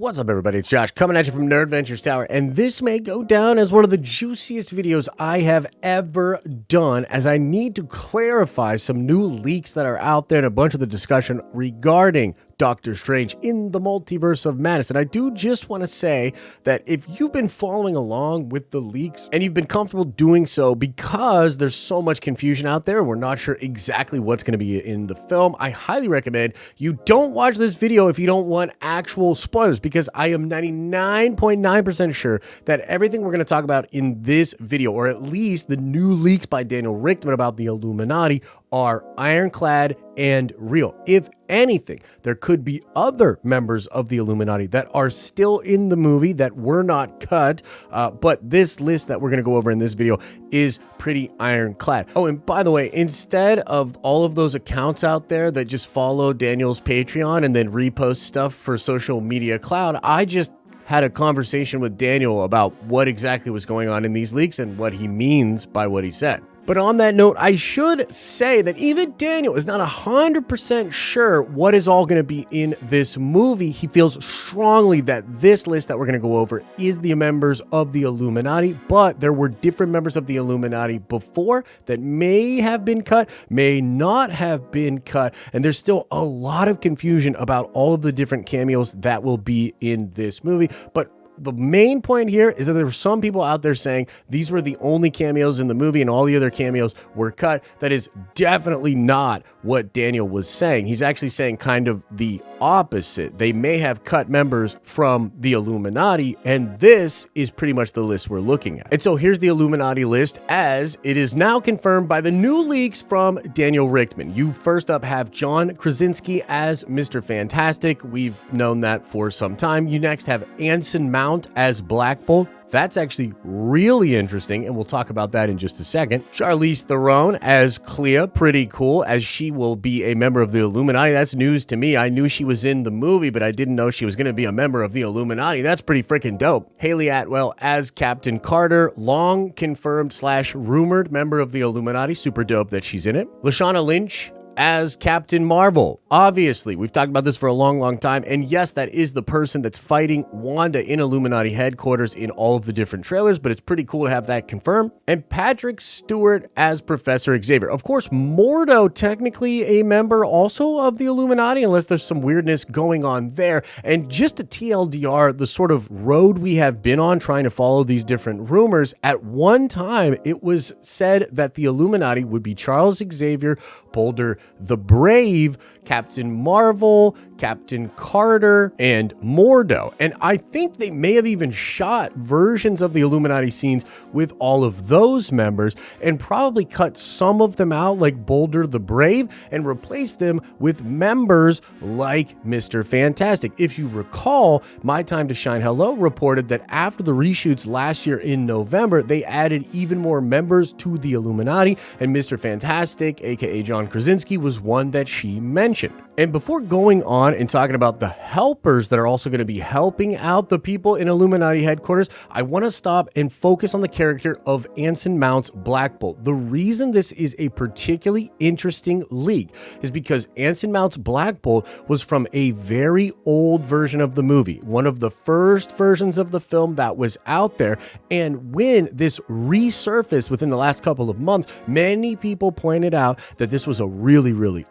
What's up, everybody? It's Josh coming at you from Nerd Ventures Tower, and this may go down as one of the juiciest videos I have ever done, as I need to clarify some new leaks that are out there and a bunch of the discussion regarding Doctor Strange in the Multiverse of Madness. And I do just want to say that if you've been following along with the leaks and you've been comfortable doing so because there's so much confusion out there and we're not sure exactly what's going to be in the film, I highly recommend you don't watch this video if you don't want actual spoilers, because I am 99.9% sure that everything we're going to talk about in this video, or at least the new leaks by Daniel Richman about the Illuminati, are ironclad and real. If anything, there could be other members of the Illuminati that are still in the movie that were not cut, but this list that we're going to go over in this video is pretty ironclad. Oh, and by the way, instead of all of those accounts out there that just follow Daniel's Patreon and then repost stuff for social media cloud, I just had a conversation with Daniel about what exactly was going on in these leaks and what he means by what he said. But on that note, I should say that even Daniel is not 100% sure what is all going to be in this movie. He feels strongly that this list that we're going to go over is the members of the Illuminati, but there were different members of the Illuminati before that may have been cut, may not have been cut, and there's still a lot of confusion about all of the different cameos that will be in this movie. But the main point here is that there were some people out there saying these were the only cameos in the movie and all the other cameos were cut. That is definitely not what Daniel was saying. He's actually saying kind of the opposite. They may have cut members from the Illuminati, and this is pretty much the list we're looking at. And so here's the Illuminati list as it is now confirmed by the new leaks from Daniel Richman. You first up have John Krasinski as Mr. Fantastic. We've known that for some time. You next have Anson Mount as Black Bolt. That's actually really interesting, and we'll talk about that in just a second. Charlize Theron as Clea, pretty cool, as she will be a member of the Illuminati. That's news to me. I knew she was in the movie, but I didn't know she was going to be a member of the Illuminati. That's pretty freaking dope. Haley Atwell as Captain Carter, long confirmed / rumored member of the Illuminati. Super dope that she's in it. Lashana Lynch as Captain Marvel. Obviously, we've talked about this for a long time, and yes, that is the person that's fighting Wanda in Illuminati headquarters in all of the different trailers, but it's pretty cool to have that confirmed. And Patrick Stewart as Professor Xavier. Of course, Mordo, technically a member also of the Illuminati, unless there's some weirdness going on there. And just a TLDR, the sort of road we have been on trying to follow these different rumors, at one time, it was said that the Illuminati would be Charles Xavier, Boulder the Brave, Captain Marvel, Captain Carter, and Mordo. And I think they may have even shot versions of the Illuminati scenes with all of those members and probably cut some of them out, like Boulder the Brave, and replaced them with members like Mr. Fantastic. If you recall, My Time to Shine Hello reported that after the reshoots last year in November, they added even more members to the Illuminati, and Mr. Fantastic, aka John Krasinski, was one that she mentioned. And before going on and talking about the helpers that are also going to be helping out the people in Illuminati headquarters, I want to stop and focus on the character of Anson Mount's Black Bolt. The reason this is a particularly interesting leak is because Anson Mount's Black Bolt was from a very old version of the movie, one of the first versions of the film that was out there. And when this resurfaced within the last couple of months, many people pointed out that this was a really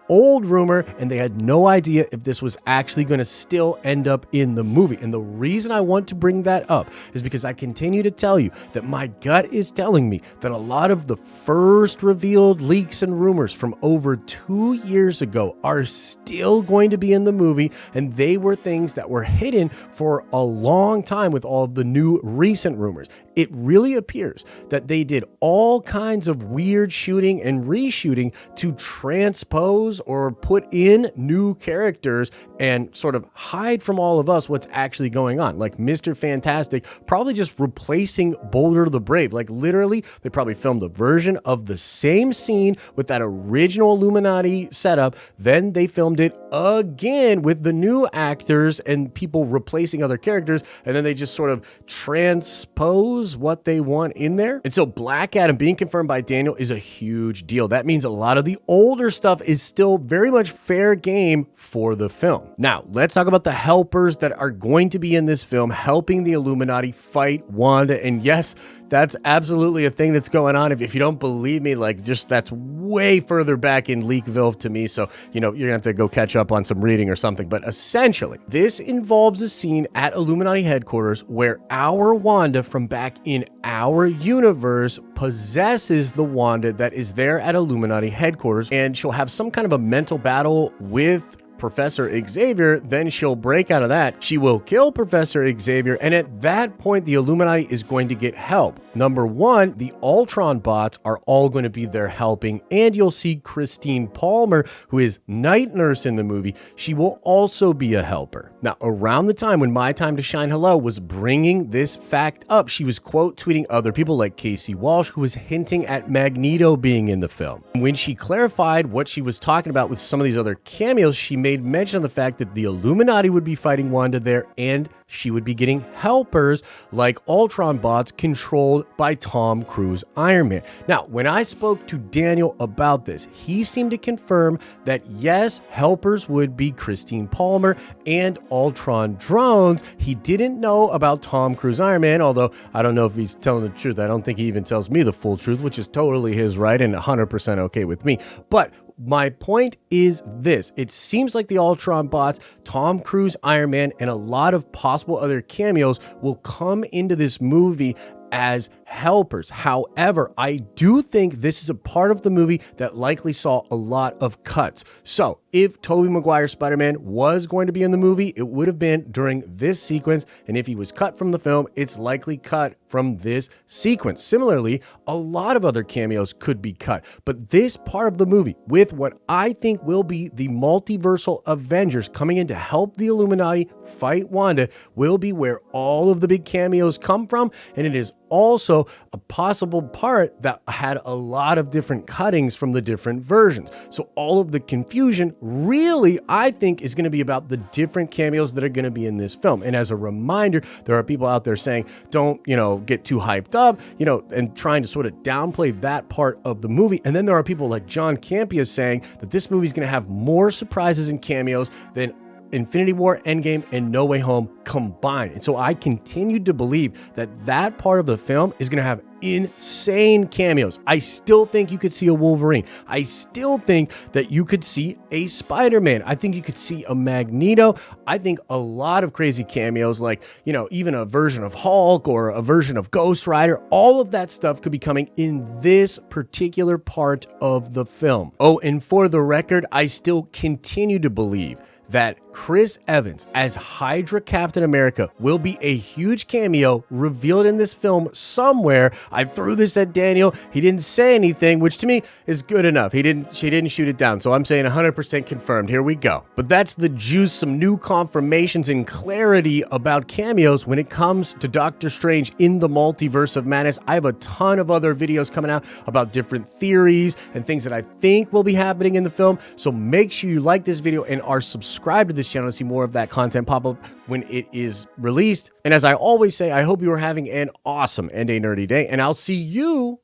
old rumor, and they had no idea if this was actually going to still end up in the movie. And the reason I want to bring that up is because I continue to tell you that my gut is telling me that a lot of the first revealed leaks and rumors from over 2 years ago are still going to be in the movie, and they were things that were hidden for a long time with all of the new recent rumors. It really appears that they did all kinds of weird shooting and reshooting to transpose or put in new characters and sort of hide from all of us what's actually going on. Like Mr. Fantastic probably just replacing Boulder the Brave. Like literally, they probably filmed a version of the same scene with that original Illuminati setup. Then they filmed it again with the new actors and people replacing other characters. And then they just sort of transpose what they want in there. And so Black Adam being confirmed by Daniel is a huge deal. That means a lot of the older stuff is still very much fair game came for the film. Now, let's talk about the helpers that are going to be in this film helping the Illuminati fight Wanda. And yes, that's absolutely a thing that's going on. If you don't believe me, like, just that's way further back in Leakville to me. So, you know, you're gonna have to go catch up on some reading or something. But essentially, this involves a scene at Illuminati headquarters where our Wanda from back in our universe possesses the Wanda that is there at Illuminati headquarters, and she'll have some kind of a mental battle with Professor Xavier. Then she'll break out of that. She will kill Professor Xavier, and at that point, the Illuminati is going to get help. Number one, the Ultron bots are all going to be there helping, and you'll see Christine Palmer, who is Night Nurse in the movie. She will also be a helper. Now, around the time when My Time to Shine Hello was bringing this fact up, she was quote tweeting other people like Casey Walsh, who was hinting at Magneto being in the film. When she clarified what she was talking about with some of these other cameos, she made mention of the fact that the Illuminati would be fighting Wanda there, and she would be getting helpers like Ultron bots controlled by Tom Cruise Iron Man. Now, when I spoke to Daniel about this, he seemed to confirm that yes, helpers would be Christine Palmer and Ultron drones. He didn't know about Tom Cruise Iron Man, although I don't know if he's telling the truth. I don't think he even tells me the full truth, which is totally his right and 100% okay with me. But my point is this: it seems like the Ultron bots, Tom Cruise, Iron Man, and a lot of possible other cameos will come into this movie as helpers. However, I do think this is a part of the movie that likely saw a lot of cuts. So if Tobey Maguire's Spider-Man was going to be in the movie, it would have been during this sequence. And if he was cut from the film, it's likely cut from this sequence. Similarly, a lot of other cameos could be cut. But this part of the movie, with what I think will be the multiversal Avengers coming in to help the Illuminati fight Wanda, will be where all of the big cameos come from. And it is also a possible part that had a lot of different cuttings from the different versions. So all of the confusion really, I think, is going to be about the different cameos that are going to be in this film. And as a reminder, there are people out there saying, don't, get too hyped up, and trying to sort of downplay that part of the movie. And then there are people like John Campea saying that this movie is going to have more surprises and cameos than Infinity War, Endgame, and No Way Home combined. And so I continue to believe that that part of the film is going to have insane cameos. I still think you could see a Wolverine. I still think that you could see a Spider-Man. I think you could see a Magneto. I think a lot of crazy cameos, like, even a version of Hulk or a version of Ghost Rider, all of that stuff could be coming in this particular part of the film. Oh, and for the record, I still continue to believe that Chris Evans as Hydra Captain America will be a huge cameo revealed in this film somewhere. I threw this at Daniel. He didn't say anything, which to me is good enough. She didn't shoot it down. So I'm saying 100% confirmed. Here we go. But that's the juice, some new confirmations and clarity about cameos when it comes to Doctor Strange in the Multiverse of Madness. I have a ton of other videos coming out about different theories and things that I think will be happening in the film. So make sure you like this video and are subscribed to this channel to see more of that content pop up when it is released. And as I always say, I hope you are having an awesome and a nerdy day, and I'll see you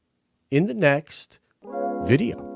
in the next video.